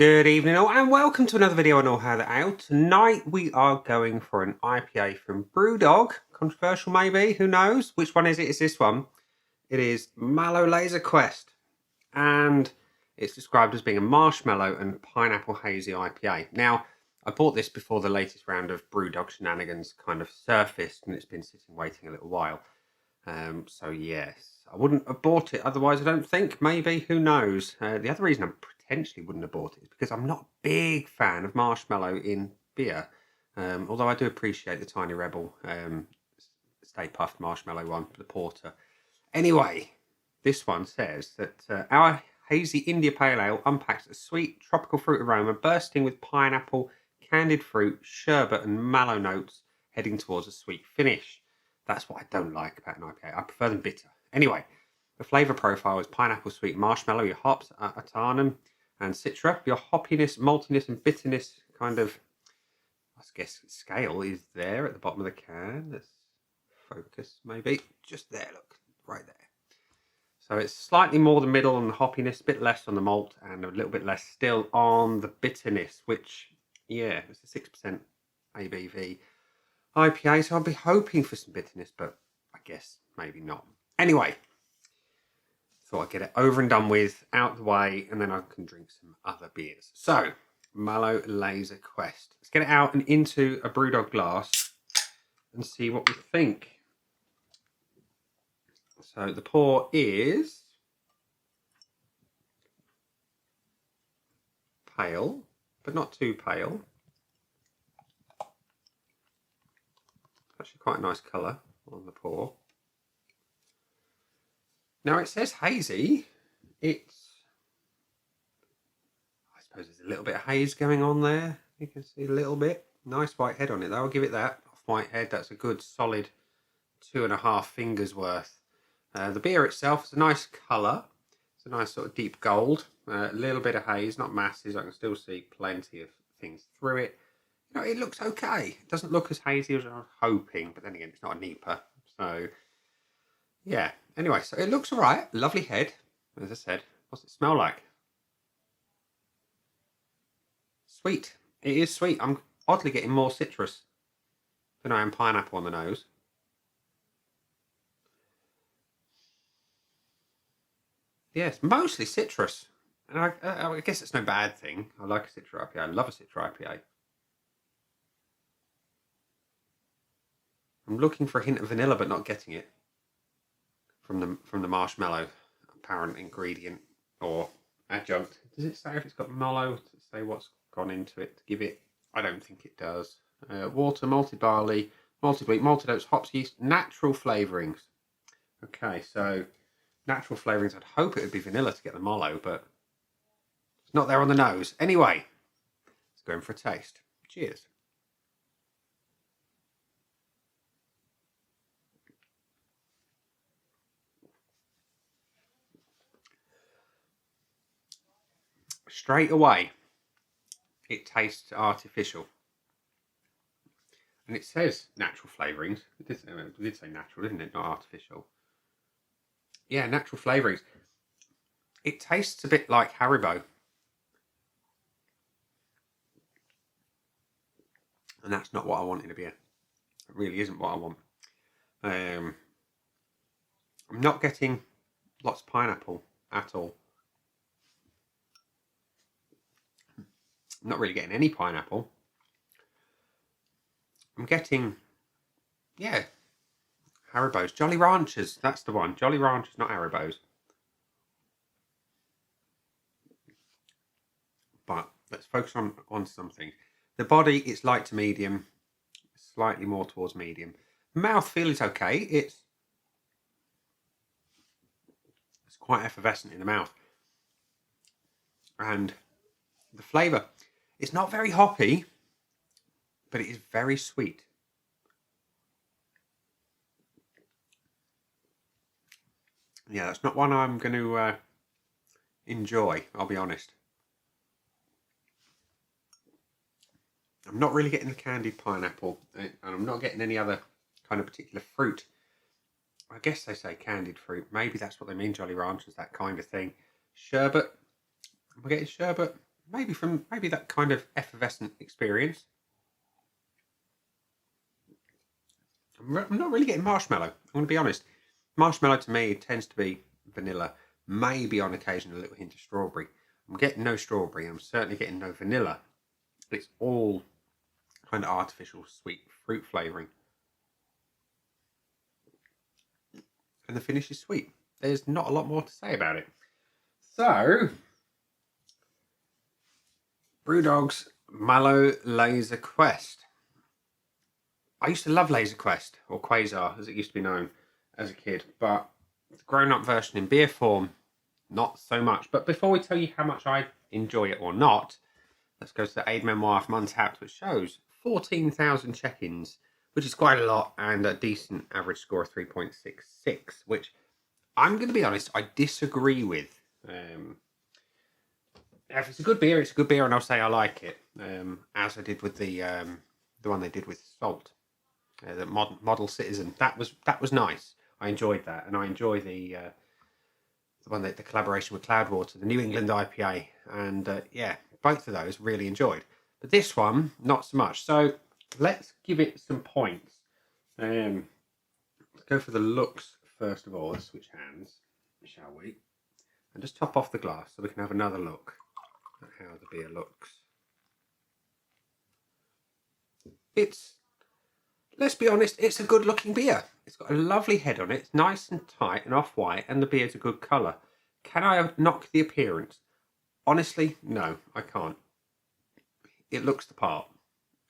Good evening all and welcome to another video on All How the Ale. Tonight we are going for an IPA from Brewdog. Controversial maybe, who knows? Which one is it? It's this one. It is Mallow Laser Quest and it's described as being a marshmallow and pineapple hazy IPA. Now, I bought this before the latest round of Brewdog shenanigans kind of surfaced and it's been sitting waiting a little while. So yes, I wouldn't have bought it otherwise, I don't think. Maybe, who knows? The other reason I potentially wouldn't have bought it is because I'm not a big fan of marshmallow in beer. Although I do appreciate the Tiny Rebel Stay Puft marshmallow one, the porter. Anyway, this one says that our hazy India Pale Ale unpacks a sweet tropical fruit aroma bursting with pineapple, candied fruit, sherbet and mallow notes heading towards a sweet finish. That's what I don't like about an IPA. I prefer them bitter. Anyway, the flavour profile is pineapple, sweet marshmallow, your hops, Atarnum and Citra. Your hoppiness, maltiness and bitterness kind of, I guess, scale is there at the bottom of the can. Let's focus maybe. Just there, look, right there. So it's slightly more the middle on the hoppiness, a bit less on the malt and a little bit less still on the bitterness, which, yeah, it's a 6% ABV. IPA, so I'll be hoping for some bitterness, but I guess maybe not. Anyway, thought I'd get it over and done with, out the way, and then I can drink some other beers. So, Mallow Laser Quest. Let's get it out and into a Brewdog glass and see what we think. So the pour is pale, but not too pale. Actually quite a nice colour on the pour. Now it says hazy. I suppose there's a little bit of haze going on there. You can see a little bit. Nice white head on it though, I'll give it that. Off white head, that's a good solid 2.5 fingers worth. The beer itself is a nice colour. It's a nice sort of deep gold. A little bit of haze, not masses. I can still see plenty of things through it. You know, it looks okay. It doesn't look as hazy as I was hoping, but then again, it's not a NEPA. So, yeah. Anyway, so it looks all right. Lovely head, as I said. What's it smell like? Sweet. It is sweet. I'm oddly getting more citrus than I am pineapple on the nose. Yes, mostly citrus. And I guess it's no bad thing. I like a Citra IPA. I love a Citra IPA. I'm looking for a hint of vanilla, but not getting it from the marshmallow apparent ingredient or adjunct. Does it say if it's got mallow? Does it say what's gone into it to give it? I don't think it does. Water, malted barley, malted wheat, malted oats, hops, yeast, natural flavourings. Okay, so natural flavourings. I'd hope it would be vanilla to get the mallow, but it's not there on the nose. Anyway, let's go in for a taste. Cheers. Straight away, it tastes artificial. And it says natural flavourings. It did say natural, didn't it? Not artificial. Yeah, natural flavourings. It tastes a bit like Haribo. And that's not what I want in a beer. It really isn't what I want. I'm not getting lots of pineapple at all. I'm not really getting any pineapple. I'm getting, yeah, Haribo's. Jolly Ranchers, that's the one. Jolly Ranchers, not Haribo's. But let's focus on something. The body, it's light to medium, slightly more towards medium. Mouthfeel is okay. It's quite effervescent in the mouth. And the flavour, it's not very hoppy, but it is very sweet. Yeah, that's not one I'm going to enjoy, I'll be honest. I'm not really getting the candied pineapple, and I'm not getting any other kind of particular fruit. I guess they say candied fruit. Maybe that's what they mean, Jolly Ranchers, that kind of thing. Sherbet. Am I getting sherbet? maybe that kind of effervescent experience. I'm not really getting marshmallow. I'm going to be honest. Marshmallow to me tends to be vanilla, maybe on occasion a little hint of strawberry. I'm getting no strawberry. I'm certainly getting no vanilla. It's all kind of artificial sweet fruit flavouring. And the finish is sweet. There's not a lot more to say about it. So, Brewdog's Mallow Laser Quest. I used to love Laser Quest, or Quasar as it used to be known as a kid, but the grown-up version in beer form, not so much. But before we tell you how much I enjoy it or not, let's go to the Aid Memoir from Untapped, which shows 14,000 check-ins, which is quite a lot, and a decent average score of 3.66, which I'm going to be honest, I disagree with. If it's a good beer, it's a good beer, and I'll say I like it, as I did with the one they did with Salt. The Model Citizen, that was nice. I enjoyed that, and I enjoy the one that the collaboration with Cloudwater, the New England IPA, and yeah, both of those really enjoyed. But this one, not so much. So let's give it some points. Let's go for the looks first of all. Let's switch hands, shall we? And just top off the glass so we can have another look at how the beer looks. Let's be honest, it's a good looking beer. It's got a lovely head on it. It's nice and tight and off-white, and the beer's a good colour. Can I knock the appearance? Honestly, no, I can't. It looks the part.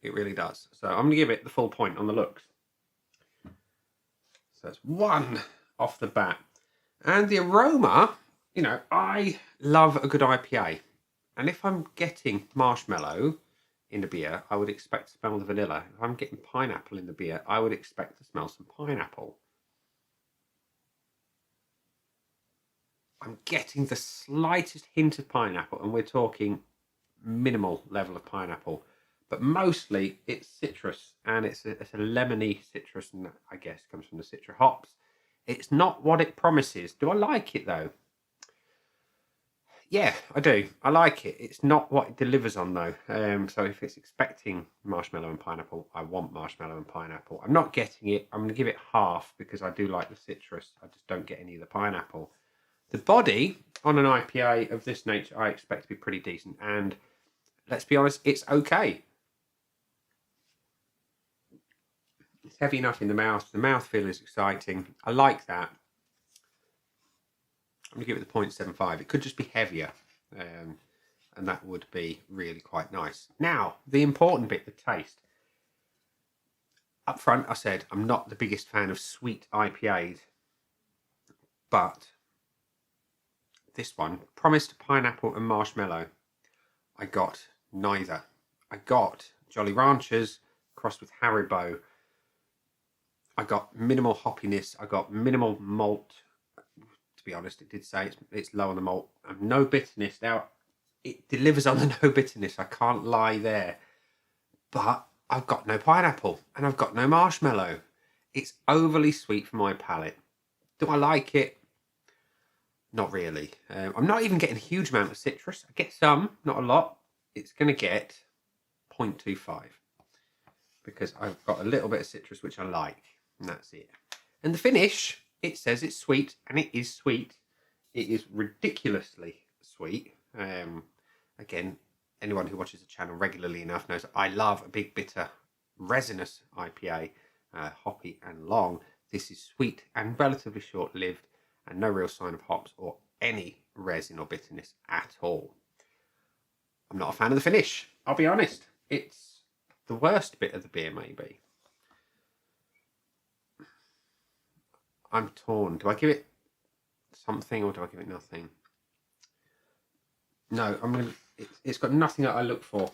It really does. So I'm going to give it the full point on the looks. So that's 1 off the bat. And the aroma, you know, I love a good IPA. And if I'm getting marshmallow in the beer, I would expect to smell the vanilla. If I'm getting pineapple in the beer, I would expect to smell some pineapple. I'm getting the slightest hint of pineapple, and we're talking minimal level of pineapple, but mostly it's citrus, and it's a lemony citrus, and that, I guess, comes from the citra hops. It's not what it promises. Do I like it though? Yeah, I do. I like it. It's not what it delivers on though. So if it's expecting marshmallow and pineapple, I want marshmallow and pineapple. I'm not getting it. I'm going to give it half because I do like the citrus. I just don't get any of the pineapple. The body on an IPA of this nature, I expect to be pretty decent. And let's be honest, it's okay. It's heavy enough in the mouth. The mouthfeel is exciting. I like that. I'm going to give it the 0.75. It could just be heavier, and that would be really quite nice. Now, the important bit, the taste. Up front, I said I'm not the biggest fan of sweet IPAs, but this one promised pineapple and marshmallow. I got neither. I got Jolly Ranchers crossed with Haribo. I got minimal hoppiness. I got minimal malt. To be honest, it did say it's low on the malt. And no bitterness. Now, it delivers on the no bitterness. I can't lie there. But I've got no pineapple and I've got no marshmallow. It's overly sweet for my palate. Do I like it? Not really. I'm not even getting a huge amount of citrus. I get some, not a lot. It's going to get 0.25 because I've got a little bit of citrus, which I like, and that's it. And the finish, it says it's sweet, and it is sweet. It is ridiculously sweet. Again, anyone who watches the channel regularly enough knows I love a big, bitter, resinous IPA, hoppy and long. This is sweet and relatively short-lived, and no real sign of hops or any resin or bitterness at all. I'm not a fan of the finish, I'll be honest. It's the worst bit of the beer, maybe. I'm torn. Do I give it something or do I give it nothing? No, it's got nothing that I look for,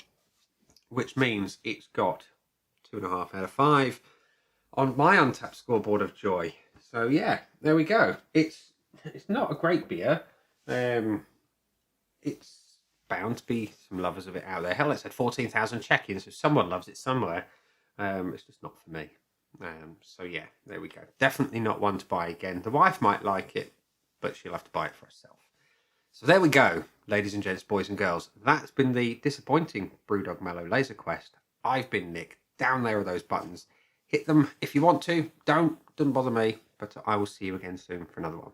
which means it's got 2.5 out of 5 on my Untapped scoreboard of joy. So yeah, there we go. It's not a great beer. It's bound to be some lovers of it out there. Hell, it's had 14,000 check-ins, so someone loves it somewhere. It's just not for me. So yeah, there we go. Definitely not one to buy again. The wife might like it, but she'll have to buy it for herself. So there we go, ladies and gents, boys and girls. That's been the disappointing Brewdog Mallow Laser Quest. I've been Nick. Down there are those buttons. Hit them if you want to. Don't. Doesn't bother me. But I will see you again soon for another one.